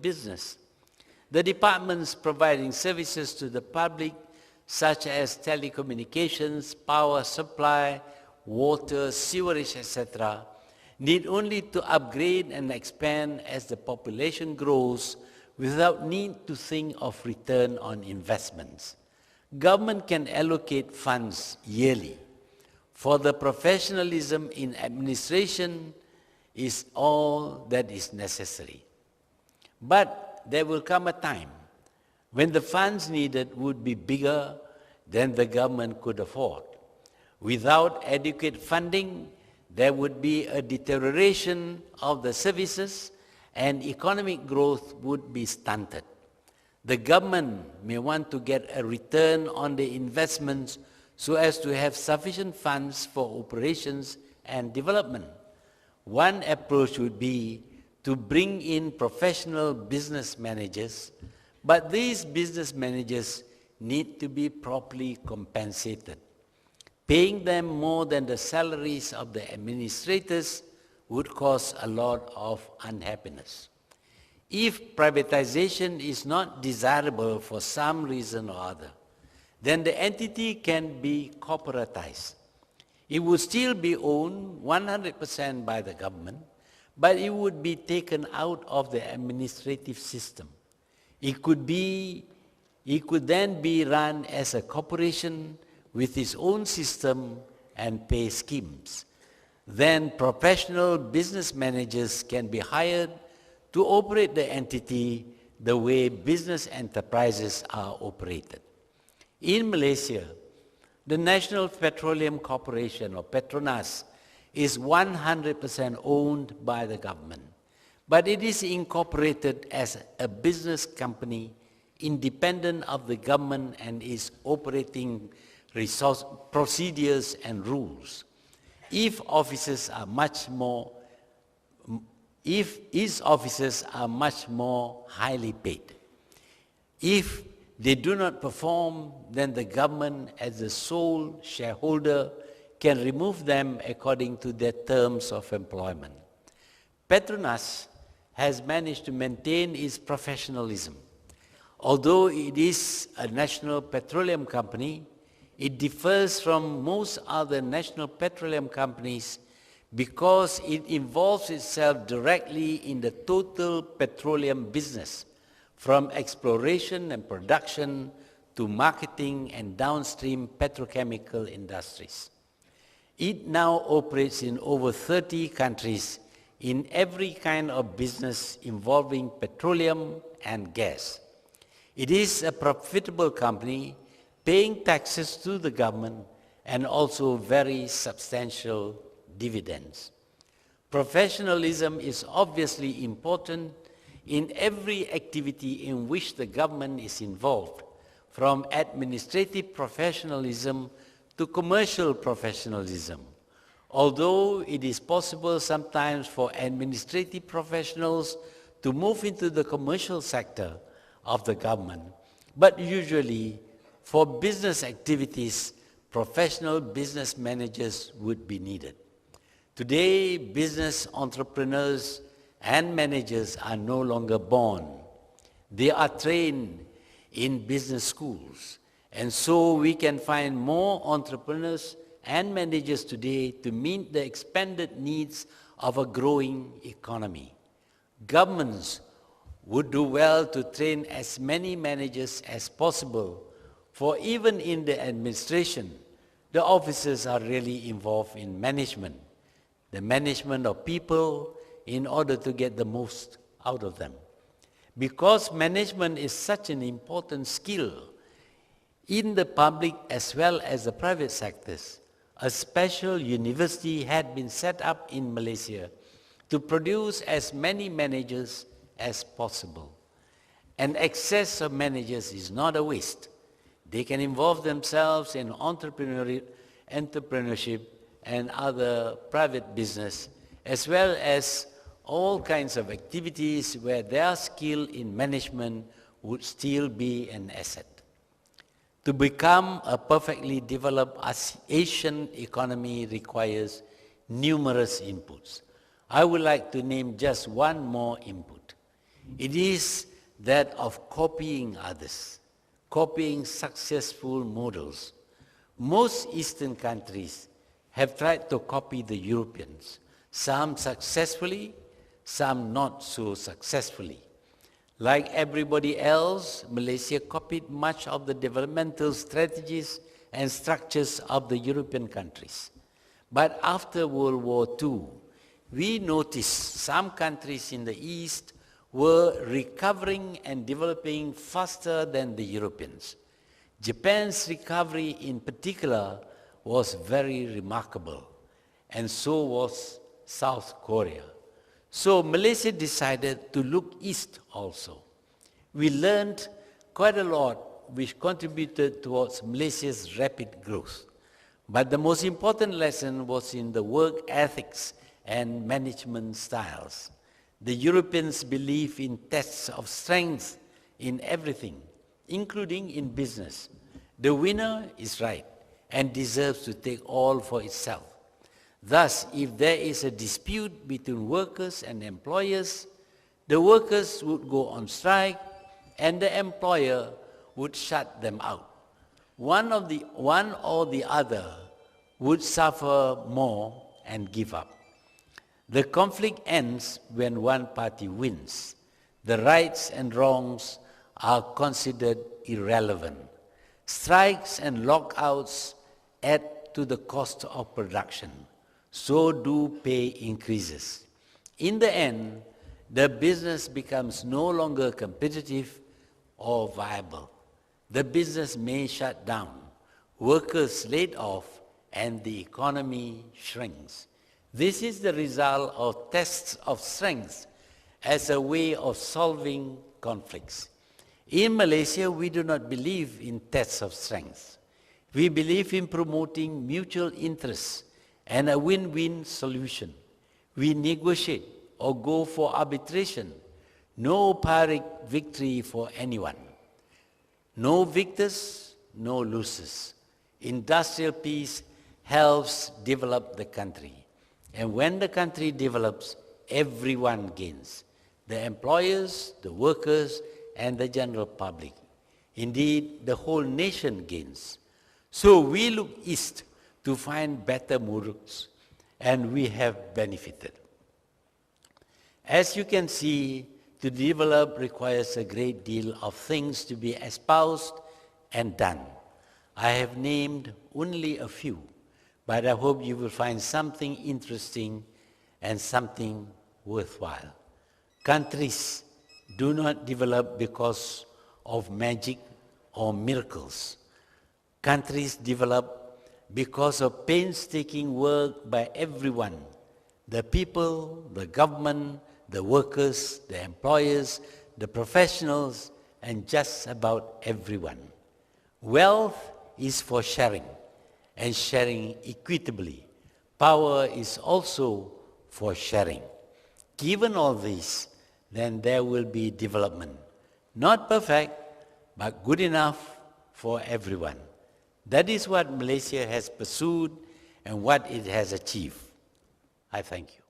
business. The departments providing services to the public, such as telecommunications, power supply, water, sewerage, etc., need only to upgrade and expand as the population grows without need to think of return on investments. Government can allocate funds yearly. For the professionalism in administration is all that is necessary. But there will come a time when the funds needed would be bigger than the government could afford. Without adequate funding, there would be a deterioration of the services and economic growth would be stunted. The government may want to get a return on the investments so as to have sufficient funds for operations and development. One approach would be to bring in professional business managers, but these business managers need to be properly compensated. Paying them more than the salaries of the administrators would cause a lot of unhappiness. If privatization is not desirable for some reason or other, then the entity can be corporatized. It would still be owned 100% by the government, but it would be taken out of the administrative system. It could then be run as a corporation with its own system and pay schemes. Then professional business managers can be hired to operate the entity the way business enterprises are operated. In Malaysia, the National Petroleum Corporation, or Petronas, is 100% owned by the government, but it is incorporated as a business company independent of the government and its operating procedures and rules. If its officers are much more highly paid. If they do not perform, then the government as the sole shareholder can remove them according to their terms of employment. Petronas has managed to maintain its professionalism. Although it is a national petroleum company, it differs from most other national petroleum companies because it involves itself directly in the total petroleum business, from exploration and production to marketing and downstream petrochemical industries. It now operates in over 30 countries in every kind of business involving petroleum and gas. It is a profitable company, paying taxes to the government and also very substantial dividends. Professionalism is obviously important in every activity in which the government is involved, from administrative professionalism to commercial professionalism. Although it is possible sometimes for administrative professionals to move into the commercial sector of the government, but usually for business activities, professional business managers would be needed. Today, business entrepreneurs and managers are no longer born. They are trained in business schools. And so we can find more entrepreneurs and managers today to meet the expanded needs of a growing economy. Governments would do well to train as many managers as possible, for even in the administration, the officers are really involved in management, the management of people in order to get the most out of them. Because management is such an important skill in the public as well as the private sectors, a special university had been set up in Malaysia to produce as many managers as possible. An excess of managers is not a waste. They can involve themselves in entrepreneurship and other private business, as well as all kinds of activities where their skill in management would still be an asset. To become a perfectly developed Asian economy requires numerous inputs. I would like to name just one more input. It is that of copying others, copying successful models. Most Eastern countries have tried to copy the Europeans, some successfully, some not so successfully. Like everybody else, Malaysia copied much of the developmental strategies and structures of the European countries. But after World War II, we noticed some countries in the East were recovering and developing faster than the Europeans. Japan's recovery in particular was very remarkable, and so was South Korea. So Malaysia decided to look east also. We learned quite a lot which contributed towards Malaysia's rapid growth. But the most important lesson was in the work ethics and management styles. The Europeans believe in tests of strength in everything, including in business. The winner is right and deserves to take all for itself. Thus, if there is a dispute between workers and employers, the workers would go on strike and the employer would shut them out. One or the other would suffer more and give up. The conflict ends when one party wins. The rights and wrongs are considered irrelevant. Strikes and lockouts add to the cost of production. So do pay increases. In the end, the business becomes no longer competitive or viable. The business may shut down, workers laid off, and the economy shrinks. This is the result of tests of strength as a way of solving conflicts. In Malaysia, we do not believe in tests of strength. We believe in promoting mutual interests and a win-win solution. We negotiate or go for arbitration. No Pyrrhic victory for anyone. No victors, no losers. Industrial peace helps develop the country. And when the country develops, everyone gains. The employers, the workers, and the general public. Indeed, the whole nation gains. So we look east to find better models, and we have benefited. As you can see, to develop requires a great deal of things to be espoused and done. I have named only a few, but I hope you will find something interesting and something worthwhile. Countries do not develop because of magic or miracles. Countries develop because of painstaking work by everyone, the people, the government, the workers, the employers, the professionals, and just about everyone. Wealth is for sharing, and sharing equitably. Power is also for sharing. Given all this, then there will be development. Not perfect, but good enough for everyone. That is what Malaysia has pursued and what it has achieved. I thank you.